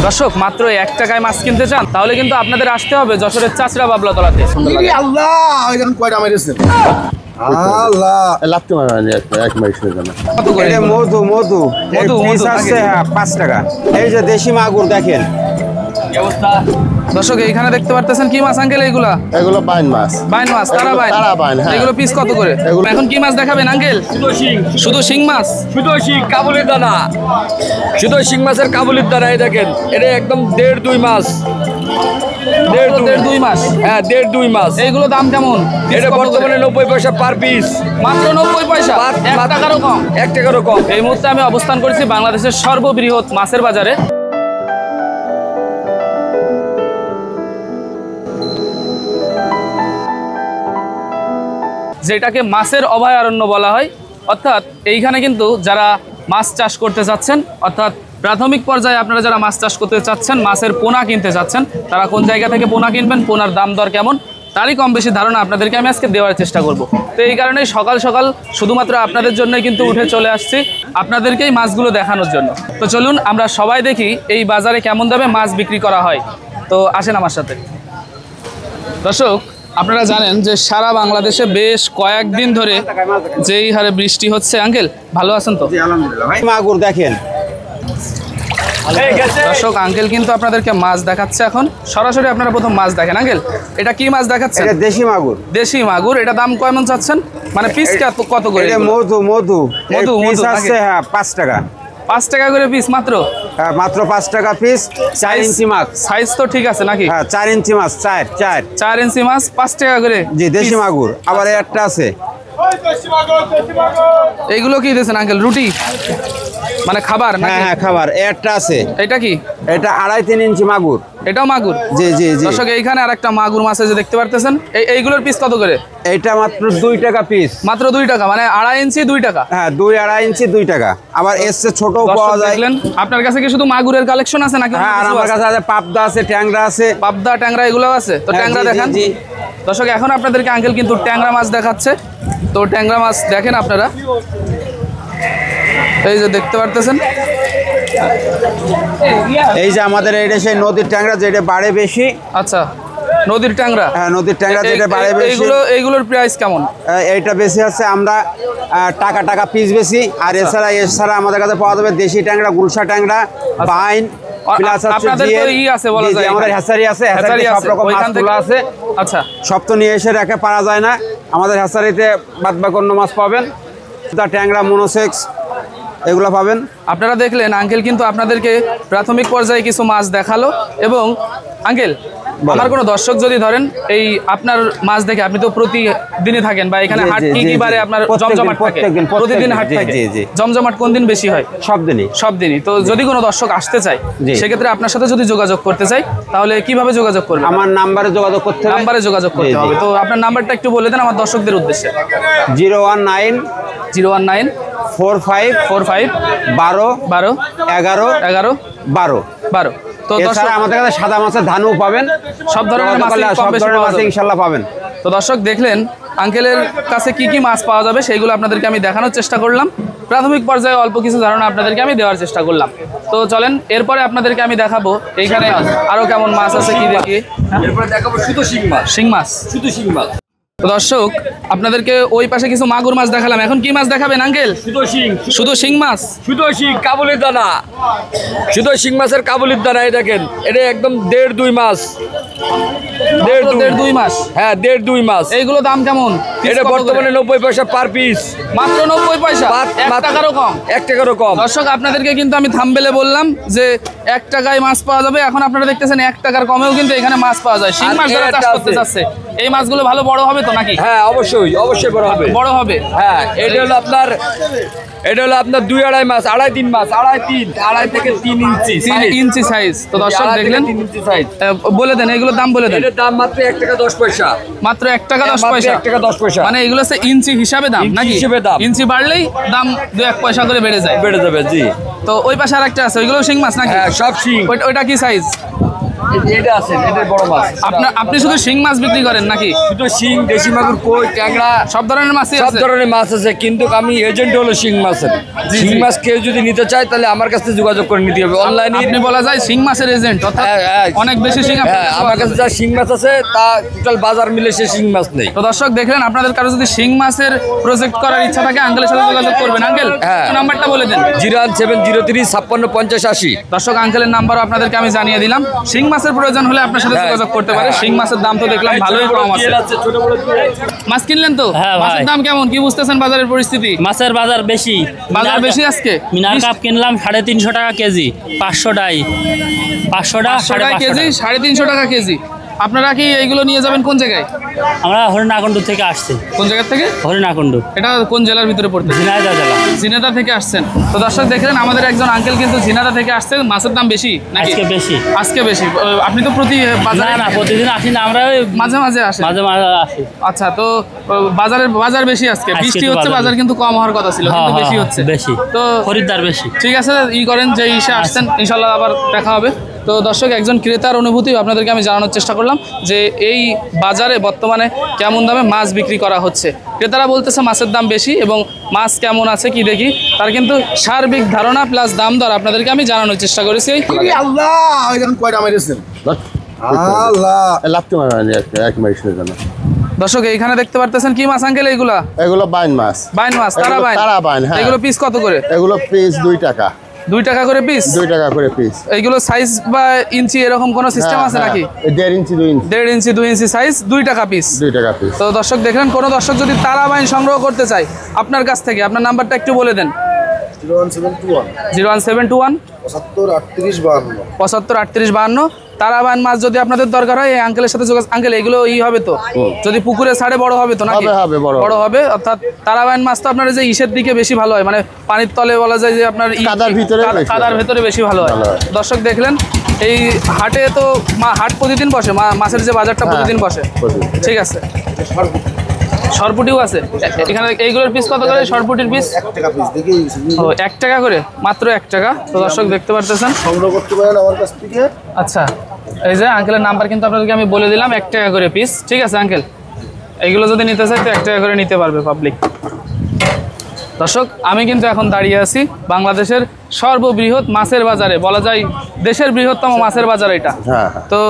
দর্শক মাত্র 1 টাকায় মাছ কিনতে চান তাহলে কিন্তু আপনাদের আসতে হবে যশোরের চাচড়া বাবলাতলাতে। আল্লাহ ওইখানে কয়টা মারিছেন? আল্লাহ লাগতে মারানি এক মাইসের জন্য কত করে? এটা মধু মধু মধু পিস আছে 5 টাকা। এই যে দেশি মাগুর দেখেন কি অবস্থা। দর্শক এইখানে দেখতে পারতেছেন কি মাছ আঙ্কেল? এগুলো বাইন মাছ। বাইন মাছ, তারা বাইন। হ্যাঁ। এগুলো পিস কত করে? এখন কি মাছ দেখাবেন আঙ্কেল? শুধু শিং মাছ। শুধু শিং কাবুলির দানা, শুধু শিং মাছের কাবুলির দানা। এই দেখেন এটা একদম 1.5-2 মাস। 1.5-2 মাস। হ্যাঁ 1.5-2 মাস। এইগুলো দাম কেমন? এটা বর্তমানে 90 পয়সা পার পিস। মাত্র 90 পয়সা, 1 টাকারও কম। 1 টাকারও কম। এই মুহূর্তে আমি অবস্থান করছি বাংলাদেশের সর্ববৃহৎ মাছের বাজারে। যেটাকে মাছের অভয়ারণ্য বলা হয়। অর্থাৎ এইখানে কিন্তু যারা মাছ চাষ করতে চাচ্ছেন, অর্থাৎ প্রাথমিক পর্যায়ে আপনারা যারা মাছ চাষ করতে চাচ্ছেন, মাছের পোনা কিনতে চাচ্ছেন, তারা কোন জায়গা থেকে পোনা কিনবেন, পোনার দাম দর কেমন, তারই কম বেশি ধারণা আপনাদেরকে আমি আজকে দেওয়ার চেষ্টা করব। তো এই কারণেই সকাল সকাল শুধুমাত্র আপনাদের জন্যই কিন্তু উঠে চলে আসছি, আপনাদেরকেই মাছগুলো দেখানোর জন্য। তো চলুন আমরা সবাই দেখি এই বাজারে কেমন দামে মাছ বিক্রি করা হয়। তো আসেন আমার সাথে। দর্শক আপনারা জানেন যে সারা বাংলাদেশে বেশ কয়েকদিন ধরে যেই হারে বৃষ্টি হচ্ছে। আঙ্কেল ভালো আছেন তো? মাগুর দেখেন। দর্শক আঙ্কেল কিন্তু আপনাদেরকে মাছ দেখাচ্ছে। এখন সরাসরি আপনারা প্রথম মাছ দেখেন। আঙ্কেল এটা কি মাছ দেখাচ্ছেন? এটা দেশি মাগুর। দেশি মাগুর। এটা দাম কেমন চাচ্ছেন? মানে পিস কত করে? এটা মধু মধু মধু পিস আছে 5 টাকা। 5 টাকা করে পিস মাত্র? হ্যাঁ মাত্র 5 টাকা পিস। 4 ইঞ্চি মাছ। সাইজ তো ঠিক আছে নাকি? হ্যাঁ 4 ইঞ্চি মাছ। 4 ইঞ্চি মাছ 5 টাকা করে। জি দেশি মাগুর। আবার একটা আছে। এইগুলো কি দিয়েছেন আঙ্কেল? রুটি মানে খাবার নাকি? হ্যাঁ খাবার। একটা আছে। এটা কি? এটা 2.5-3 ইঞ্চি মাগুর। এটাও মাগুর? জি জি জি। দর্শক এইখানে আরেকটা মাগুর মাছ আছে দেখতে পারতেছেন। এইগুলোর পিস কত করে? এটা মাত্র 2 টাকা পিস। মাত্র 2 টাকা, মানে 2.5 ইঞ্চি 2 টাকা। হ্যাঁ 2-2.5 ইঞ্চি 2 টাকা। আবার এর চেয়ে ছোটও পাওয়া যায়। দেখলেন আপনার কাছে কি শুধু মাগুরের কালেকশন আছে নাকি? হ্যাঁ আমার কাছে আছে পাবদা আছে, ট্যাংরা আছে। পাবদা ট্যাংরা এগুলো আছে? তো ট্যাংরা দেখান। দর্শক এখন আপনাদেরকে আঙ্কেল কিন্তু ট্যাংরা মাছ দেখাচ্ছে। তো ট্যাংরা মাছ দেখেন আপনারা, এই যে দেখতে পারতেছেন। এই যে আমাদের এইটা সেই নদীর ট্যাংরা যেটা বাড়ে বেশি। আচ্ছা নদীর ট্যাংরা। হ্যাঁ নদীর ট্যাংরা যেটা বাড়ে বেশি। এইগুলোর প্রাইস কেমন? এইটা বেশি আছে আমরা টাকা পিস বেশি। আর এছাড়া আমাদের কাছে পাওয়া যাবে দেশি ট্যাংরা, গুলশা ট্যাংরা, বাইন। আপনাদের তো ই আছে বলা যায়, আমাদের হ্যাচারি আছে। হ্যাচারি সব রকম মাছগুলো আছে। আচ্ছা সব তো নিয়ে এসে রেখে পারা যায় না। আমাদের হ্যাচারিতে বাদবাকি অন্য মাছ পাবেন। ট্যাংরা, মনোসেক্স এগুলো পাবেন। আপনারা দেখলেন আঙ্কেল কিন্তু আপনাদেরকে প্রাথমিক পর্যায়ে কিছু মাছ দেখালো। এবং আঙ্কেল আমার কোনো দর্শক যদি ধরেন এই আপনার মাছ দেখে, আপনি তো প্রতিদিনই থাকেন বা এখানে হাট কি বারে আপনার জমজমাট থাকে? প্রতিদিন হাট থাকে। জমজমাট কোন দিন বেশি হয়? সব দিনই। তো যদি কোনো দর্শক আসতে চায় সেক্ষেত্রে আপনার সাথে যদি যোগাযোগ করতে চাই তাহলে কিভাবে যোগাযোগ করবে? আমার নাম্বারে যোগাযোগ করতে হবে। নাম্বারে যোগাযোগ করতে হবে। তো আপনার নাম্বারটা একটু বলে দেন আমার দর্শকদের উদ্দেশ্যে। 019 45 12 11 12। তো এছাড়া আমাদের কাছে সাদা মাছের ধানও পাবেন। সব ধরনের মাছ ইনশাআল্লাহ পাবেন। তো দর্শক দেখলেন আঙ্কেলের কাছে কি কি মাছ পাওয়া যাবে সেইগুলো আপনাদেরকে আমি দেখানোর চেষ্টা করলাম। প্রাথমিক পর্যায়ে অল্প কিছু ধারণা আপনাদেরকে আমি দেওয়ার চেষ্টা করলাম। তো চলেন এরপরে আপনাদেরকে আমি দেখাবো এইখানে আরো কেমন মাছ আছে কি দেখি। এরপরে দেখাবো শুধু শিং মাছ। শিং মাছ, শুধু শিং মাছ। তো দর্শক আপনাদেরকে ওই পাশে কিছু মাগুর মাছ দেখালাম। এখন কি মাছ দেখাবেন আঙ্কেল? শুধু শিং মাছ। শুধু শিং কাবুলির দানা, শুধু শিং মাছের কাবুলির দানা। এই দেখেন এটা একদম 1.5-2 মাস। 1.5-2 মাস। হ্যাঁ 1.5-2 মাস। এইগুলো দাম কেমন? এটা বর্তমানে 90 পয়সা পার পিস। মাত্র 90 পয়সা, 1 টাকারও কম। 1 টাকারও কম। দর্শক আপনাদেরকে কিন্তু আমি থাম্বনেলে বললাম যে 1 টাকায় মাছ পাওয়া যাবে। এখন আপনারা দেখতেছেন 1 টাকার কমেও কিন্তু এখানে মাছ পাওয়া যায়। শিং মাছ যারা চাষ করতে চাচ্ছে এই মাছগুলো ভালো বড় হবে তো নাকি? হ্যাঁ অবশ্যই বড় হবে। বড় হবে। হ্যাঁ এটা হলো আপনার 2-2.5 মাস, 2.5-3 মাস, 2.5 থেকে 3 ইঞ্চি। 3 ইঞ্চি সাইজ। তো দর্শক দেখলেন, 3 ইঞ্চি সাইজ। বলে দেন এগুলোর দাম বলে দেন। এটার দাম মাত্র 1 টাকা 10 পয়সা। মাত্র 1 টাকা 10 পয়সা। 1 টাকা 10 পয়সা। মানে এগুলো হচ্ছে ইঞ্চি হিসাবে দাম নাকি? ইঞ্চি বাড়লেই দাম 2-1 পয়সা করে বেড়ে যাবে। জি। তো ওই পাশে আরেকটা আছে, ওইগুলো শিং মাছ নাকি? হ্যাঁ সব শিং। ওইটা কি সাইজ? এটা আছে, এটার বড় মাছ। আপনি শুধু শিং মাছ বিক্রি করেন নাকি? শুধু শিং, দেশি মাগুর, কই, ট্যাংরা, সব ধরনের মাছই সব আছে? ধরনের মাছ আছে, কিন্তু আমি এজেন্ট হলো শিং মাছের। শিং মাছ কেউ যদি নিতে চায় তাহলে আমার কাছে যোগাযোগ করে নিতে হবে অনলাইনে। আপনি বলা যায় শিং মাছের এজেন্ট, অর্থাৎ অনেক বেশি শিং হ্যাঁ, আমার কাছে যা শিং মাছ আছে তা টোটাল বাজার মিলে সে শিং মাছ নেই। তো দর্শক দেখলেন, আপনাদের কারো যদি শিং মাছের প্রজেক্ট করার ইচ্ছা থাকে আঙ্কেলের সাথে যোগাযোগ করবেন। আঙ্কেল হ্যাঁ। নাম্বারটা বলে দেন। 01703 56 50 80। দর্শক আঙ্কেলের নাম্বারও আপনাদেরকে আমি জানিয়ে দিলাম। শিং মাছের প্রয়োজন হলে আপনার সাথে যোগাযোগ করতে পারে। শিং মাছের দাম তো দেখলাম ভালোই কম আছে। মাছ কিনলেন তো? হ্যাঁ ভাই। মাছের দাম কেমন, কি বুঝতেছেন বাজারের পরিস্থিতি? মাছের বাজার বেশি। বাজার বেশি আজকে? মিনার কাপ কিনলাম 350 টাকা কেজি, 500 টাই, 500 টাকা, 500 কেজি, 350 টাকা কেজি। আপনারা কি এইগুলো নিয়ে যাবেন কোন জায়গায়? আমরা হরিণাকুণ্ড থেকে আসছি। কোন জায়গা থেকে? হরিণাকুণ্ড, এটা কোন জেলার ভিতরে পড়তে? ঝিনাইদহ জেলা। ঝিনাইদহ থেকে আসছেন। তো দর্শক দেখলেন, আমাদের একজন আঙ্কেল কিন্তু ঝিনাইদহ থেকে আসছেন। মাছের দাম বেশি নাকি? আজকে বেশি। আজকে বেশি। আপনি তো প্রতি না বাজারে না, প্রতিদিন আসি না, আমরা ওই মাঝে মাঝে আসেন। মাঝে মাঝে আসি। আচ্ছা, তো বাজার বেশি আজকে। আজকে বৃষ্টি তো হচ্ছে, বাজার বাজার কিন্তু কম হওয়ার কথা ছিল, কিন্তু বেশি হচ্ছে। বেশি, তো খরিদ্দার বেশি। ঠিক আছে, করেন যে ইসে আসছেন, ইনশাল্লাহ আবার দেখা হবে। তো দর্শক, একজন ক্রেতার অনুভূতি আপনাদেরকে আমি জানানোর চেষ্টা করলাম যে এই বাজারে বর্তমানে কেমন দামে মাছ বিক্রি করা হচ্ছে। ক্রেতারা বলতেছে মাছের দাম বেশি, এবং মাছ কেমন আছে কি দেখি তার কিন্তু সার্বিক ধারণা প্লাস দাম দর আপনাদেরকে আমি জানানোর চেষ্টা করেছি। আল্লাহ ওই দেখুন কয়টা মারিয়েছেন। আল্লাহ লাফতে মারানি এক মারিসের জন্য। দর্শক এইখানে দেখতে পারতেছেন কি মাছ আঙ্কেল? এইগুলা এগুলো বাইন মাছ। বাইন মাছ, তারা বাইন। তারা বাইন, হ্যাঁ। এগুলো পিস কত করে? এগুলো পিস 2 টাকা। 2 টাকা করে পিস? 2 টাকা করে পিস। এইগুলো সাইজ বা ইঞ্চি এরকম কোনো সিস্টেম আছে নাকি? 1.5 ইঞ্চি 2 ইঞ্চি। 1.5 ইঞ্চি 2 ইঞ্চি সাইজ, 2 টাকা পিস। 2 টাকা পিস। তো দর্শক দেখলেন, কোনো দর্শক যদি তারা বাইন সংগ্রহ করতে চায় আপনার কাছ থেকে, আপনার নাম্বারটা একটু বলে দেন। 01721 01721 75 38 52। 75 38 52। তারা বাইন মাছ যদি আপনাদের দরকার হয় এই আঙ্কেলের সাথে যোগাযোগ। আঙ্কেল এগুলো হবে তো? যদি পুকুরে ছাড়ে বড় হবে তো নাকি? হবে, বড় হবে। অর্থাৎ তারা বাইন মাছ তো আপনার যে ইসের দিকে বেশি ভালো হয়, মানে পানির তলে বলা যায় যে আপনার কাদার ভিতরে বেশি কাদার ভেতরে বেশি ভালো হয়। ভালো হয়। দর্শক দেখলেন, এই হাটে তো হাট প্রতিদিন বসে, মাছের যে বাজারটা প্রতিদিন বসে। প্রতিদিন। ঠিক আছে, সরপুটিও আছে এখানে। এইগুলোর পিস কত করে সরপুটির পিস? 1 টাকা পিস। দেখি ও 1 টাকা করে, মাত্র 1 টাকা। তো দর্শক দেখতে পারতেছেন। সংগ্রহ করতে পারেন আমার কাছ থেকে। আচ্ছা, এই যে আঙ্কেলের নাম্বার কিন্তু আপনাদেরকে আমি বলে দিলাম। 1 টাকা করে পিস। ঠিক আছে আঙ্কেল, এইগুলো যদি নিতে চাই তো 1 টাকা করে নিতে পারবে পাবলিক। দর্শক, আমি কিন্তু এখন দাঁড়িয়ে আছি বাংলাদেশের সর্ববৃহৎ মাছের বাজারে, বলা যায় দেশের বৃহত্তম মাছের বাজার এটা। হ্যাঁ। তো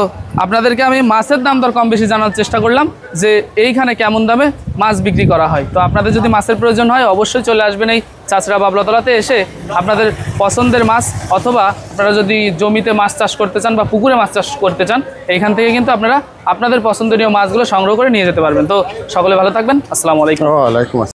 আপনাদেরকে আমি মাছের দাম দর কম বেশি জানার চেষ্টা করলাম যে এইখানে কেমন দামে মাছ বিক্রি করা হয়। তো আপনাদের যদি মাছের প্রয়োজন হয় অবশ্যই চলে আসবেন এই চাচড়া বাবলাতলাতে। এসে আপনাদের পছন্দের মাছ, অথবা আপনারা যদি জমিতে মাছ চাষ করতে চান বা পুকুরে মাছ চাষ করতে চান, এইখান থেকে কিন্তু আপনারা আপনাদের পছন্দনীয় মাছগুলো সংগ্রহ করে নিয়ে যেতে পারবেন। তো সকলে ভালো থাকবেন। আসসালামু আলাইকুম। ওয়ালাইকুম আসসালাম।